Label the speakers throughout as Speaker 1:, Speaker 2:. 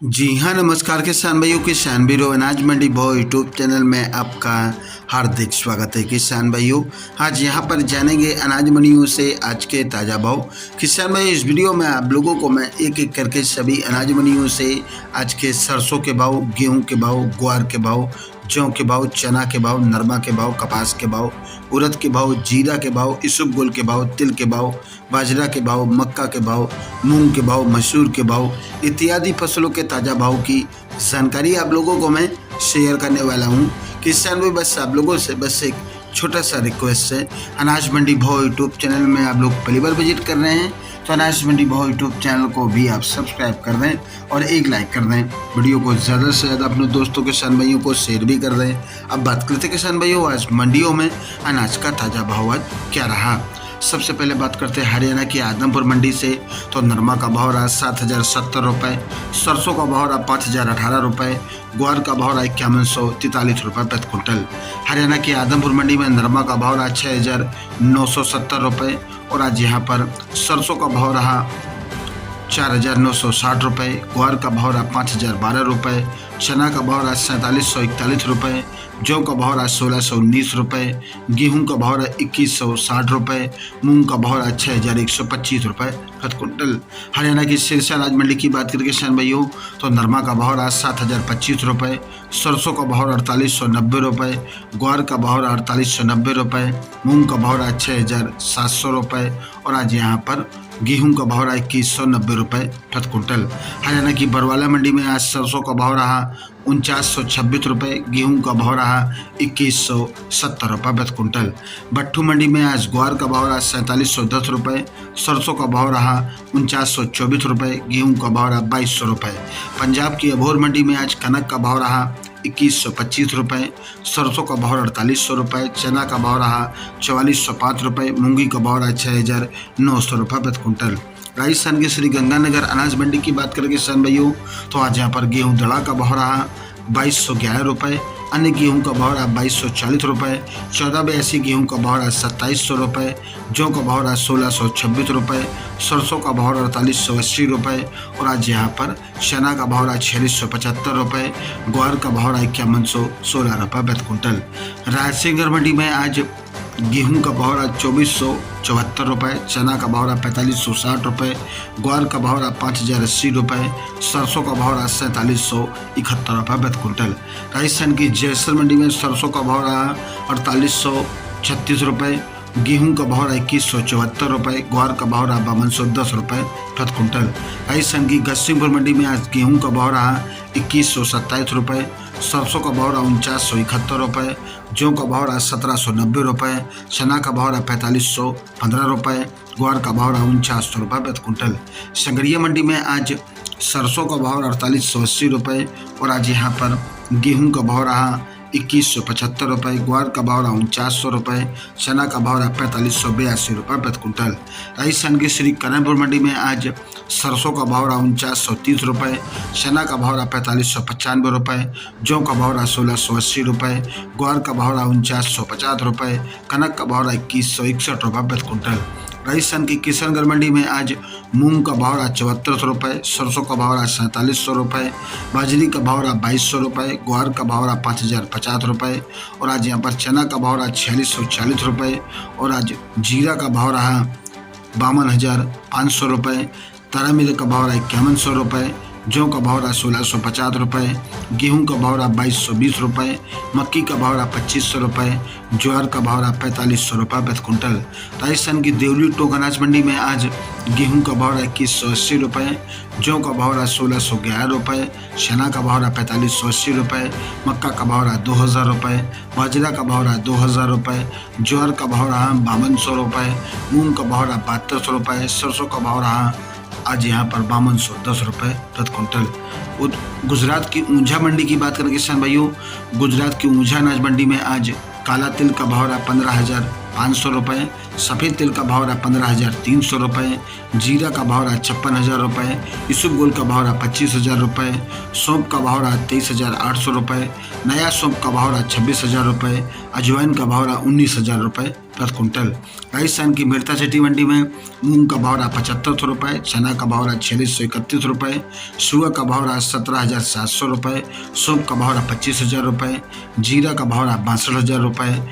Speaker 1: जी हाँ, नमस्कार किसान भाइयों, किसान बीरो अनाज मंडी भाव यूट्यूब चैनल में आपका हार्दिक स्वागत है। किसान भाइयों, आज यहाँ पर जानेंगे अनाज मंडियों से आज के ताज़ा भाव। किसान भाई, इस वीडियो में आप लोगों को मैं एक एक करके सभी अनाज मंडियों से आज के सरसों के भाव, गेहूं के भाव, ग्वार के भाव, जौ के भाव, चना के भाव, नरमा के भाव, कपास के भाव, उड़द के भाव, जीरा के भाव, इसबगोल के भाव, तिल के भाव, बाजरा के भाव, मक्का के भाव, मूंग के भाव, मसूर के भाव इत्यादि फसलों के ताज़ा भाव की जानकारी आप लोगों को मैं शेयर करने वाला हूं। किसान भाई, बस आप लोगों से बस एक छोटा सा रिक्वेस्ट है, अनाज मंडी भाव यूट्यूब चैनल में आप लोग पहली बार विजिट कर रहे हैं तो अनाज मंडी भाव यूट्यूब चैनल को भी आप सब्सक्राइब कर दें और एक लाइक कर दें। वीडियो को ज़्यादा से ज़्यादा अपने दोस्तों किसान भाइयों को शेयर भी कर दें। अब बात करते किसान भाइयों, आज मंडियों में अनाज का ताज़ा भाव आज क्या रहा। सबसे पहले बात करते हैं हरियाणा की आदमपुर मंडी से। तो नरमा का भाव रहा 7,070 रुपये, सरसों का भाव रहा 5,018 रुपये, ग्वार का भाव रहा 5143 रुपये प्रति क्विंटल। हरियाणा की आदमपुर मंडी में नरमा का भाव रहा 6,970 रुपये और आज यहाँ पर सरसों का भाव रहा 4,960 रुपये, ग्वार का भाव रहा 5,012 रुपये, चना का भाव रहा 4,741 रुपये, जौ का भाव रहा 1,619 रुपये, गेहूं का भाव रहा 2,160 रुपये, मूंग का भाव रहा 6,125 रुपये प्रति क्विंटल। हरियाणा की सिरसा अनाज मंडी की बात करें किसान भाइयों, तो नरमा का भाव रहा 7,025 रुपये, सरसों का भाव 4,890 रुपये, ग्वार का भाव 4,890 रुपये, मूंग का भाव 6,700 रुपये और आज यहाँ पर गेहूं का भाव रहा 2,190 रुपये प्रति क्विंटल। हरियाणा की बरवाला मंडी में आज सरसों का भाव रहा 4,926 रुपये, गेहूं का भाव रहा 2,170 रुपये प्रति क्विंटल। भट्टू मंडी में आज ग्वार का भाव रहा 4,710 रुपये, सरसों का भाव रहा 4,924 रुपये, गेहूं का भाव रहा 2,200 रुपये। पंजाब की अबोहर मंडी में आज कनक का भाव रहा 2,125 रुपये, सरसों का भाव 4,800 रुपये, चना का भाव रहा 4,405 रुपये, मूंगी का भाव रहा 6,900 रुपये प्रति क्विंटल। राजस्थान के श्री गंगानगर अनाज मंडी की बात करें किसान भाइयों, तो आज यहाँ पर गेहूं दड़ा का भाव रहा 2,211 रुपये, अन्य गेहूं का भाव रहा 2,240 रुपये, 1482 गेहूं का भाव रहा 2,700 रुपये, जौ का भाव रहा 1,626 रुपये, सरसों का भाव रहा 4,480 रुपये और आज यहाँ पर चना का भाव रहा 4,675 रुपये, ग्वार का भाव रहा 5,116 रुपये प्रति क्विंटल। राजसिंगर मंडी में आज गेहूं का भाव रहा 2,474 रुपये, चना का भाव रहा 4,560 रुपये, ग्वार का भाव रहा 5,080 रुपये, सरसों का भाव रहा 4,771 रुपये प्रति क्विंटल। राजस्थान की जैसर मंडी में सरसों का भाव रहा 4,836 रुपये, गेहूं का भाव रहा 2,174 रुपये, ग्वार का भाव रहा 5,210 रुपये प्रति क्विंटल। राजस्थान की गस्सिमपुर मंडी में आज गेहूं का भाव रहा 2,127 रुपये, सरसों का भाव रहा 4,971 रुपये, जौ का भाव रहा 1,790 रुपये, चना का भाव रहा 4,515 रुपये, ग्वार का भाव रहा 4,900 रुपये प्रति क्विंटल। संगरिया मंडी में आज सरसों का भाव 4,880 रुपये और आज यहाँ पर गेहूं का भाव रहा 2,175 रुपये, ग्वार का भाव रहा 4,900 रुपये, चना का भाव रहा 4,582 रुपये प्रति क्विंटल। राजस्थान की श्री कनकपुर मंडी में आज सरसों का भाव रहा 4,930 रुपये, चना का भाव रहा 4,595 रुपये, जौ का भाव रहा 1,680 रुपये, ग्वार का भाव रहा 4,950 रुपये, कनक का भाव रहा 2,161 रुपये प्रति क्विंटल। राजस्थान की किशनगढ़ मंडी में आज मूंग का भाव रहा 7400 रुपये, सरसों का भाव रहा 4,700 रुपये, बाजरी का भाव रहा 2,200 रुपये, ग्वार का भाव रहा 5,050 रुपये और आज यहाँ पर चना का भाव रहा 4,640 रुपये और आज जीरा का भाव रहा 52,500 रुपये, तारा मिर्च का भाव रहा 5,100 रुपये, जौ का भाव रहा 1,650 रुपये, गेहूं का भाव रहा 2,220 रुपये, मक्की का भाव रहा 2,500 रुपये, ज्वार का भाव रहा 4,500 रुपये प्रति क्विंटल। राजस्थान की देवली टोक अनाज मंडी में आज गेहूं का भाव रहा 2,180 रुपये, जौ का भाव रहा 1,611 रुपये, चना का भाव रहा 4,580 रुपये, मक्का का भाव रहा 2,000 रुपये, बाजरा का भाव रहा 2,000 रुपये, ज्वार का भाव रहा 5,200 रुपये, मूंग का भाव रहा 7,200 रुपये, सरसों का भाव रहा आज यहाँ पर 5,210 रुपये प्रति क्विंटल। गुजरात की ऊंझा मंडी की बात करें किसान भाइयों, गुजरात की ऊंझा अनाज मंडी में आज काला तिल का भाव रहा 15,500 रुपये, सफ़ेद तिल का भाव रहा 15,300 रुपये, जीरा का भाव रहा 56,000 रुपये, इसबगोल का भाव रहा 25,000 रुपये, सौंफ का भाव रहा 23,800 रुपये, नया सौंफ का भाव रहा 26,000 रुपये, अजवाइन का भाव रहा 19,000 रुपये प्रति कुंटल। राजस्थान की मिर्ता सिटी मंडी में मूंग का भाव रहा 75 रुपये, चना का भाव रहा 4631 रुपये, सुअर का भाव रहा 17,700 रुपये, सौंफ का भाव रहा 25,000 रुपये, जीरा का भाव रहा 62,000 रुपये,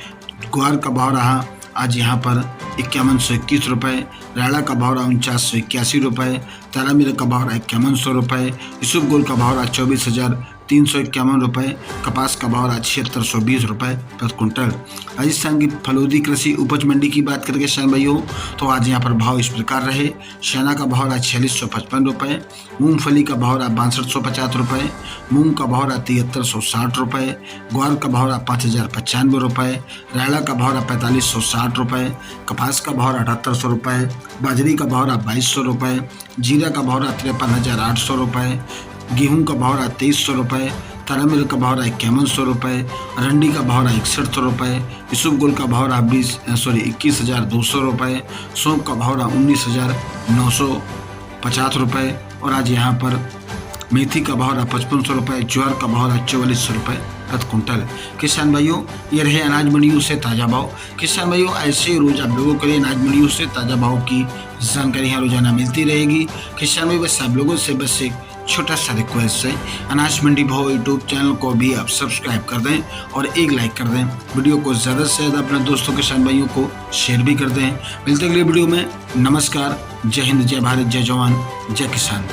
Speaker 1: ग्वार का भाव रहा आज यहाँ पर 5121 रुपये, राड़ा का भाव रहा 4981 रुपये, तारा मीरा का भाव रहा 5100 रुपये, यूसुफ गोल का भाव रहा 24,351 रुपये, कपास का भाव रहा 7620 रुपये प्रति कुंटल। राजस्थान की फलोदी कृषि उपज मंडी की बात करेंगे किसान भाइयों, तो आज यहाँ पर भाव इस प्रकार रहे। चना का भाव रहा 4655 रुपये, मूंगफली का भाव रहा 6250 रुपये, मूंग का भाव रहा 7360 रुपये, ग्वार का भाव रहा 5095 रुपये, राड़ा का भाव रहा 4560 रुपये, कपास का भाव रहा 7800 रुपये, बाजरी का भाव रहा 2200 रुपये, जीरा का भाव रहा 53,800 रुपये, गेहूं का भाव रहा 2300 रुपये, तारा मीरा का भाव रहा 5100 रुपये, अरंडी का भाव रहा 6100 रुपये, यूसुफ गोल का भाव रहा 21,200 रुपये, सौंफ का भाव रहा 19,950 रुपये और आज यहाँ पर मेथी का भाव रहा 5500 रुपये, ज्वार का भाव रहा 4400 रुपये प्रति कुंटल। किसान भाइयों, ये रहे अनाज मंडियों से ताज़ा भाव। किसान भाइयों, ऐसे रोज आप लोगों के लिए अनाज मंडियों से ताज़ा भाव की जानकारी यहाँ रोजाना मिलती रहेगी। किसान भाई, बस आप लोगों से बस एक छोटा सा रिक्वेस्ट है, अनाज मंडी भाव यूट्यूब चैनल को भी आप सब्सक्राइब कर दें और एक लाइक कर दें। वीडियो को ज़्यादा से ज़्यादा अपने दोस्तों किसान भाइयों को शेयर भी कर दें। मिलते अगले वीडियो में। नमस्कार, जय हिंद, जय भारत, जय जवान, जय किसान।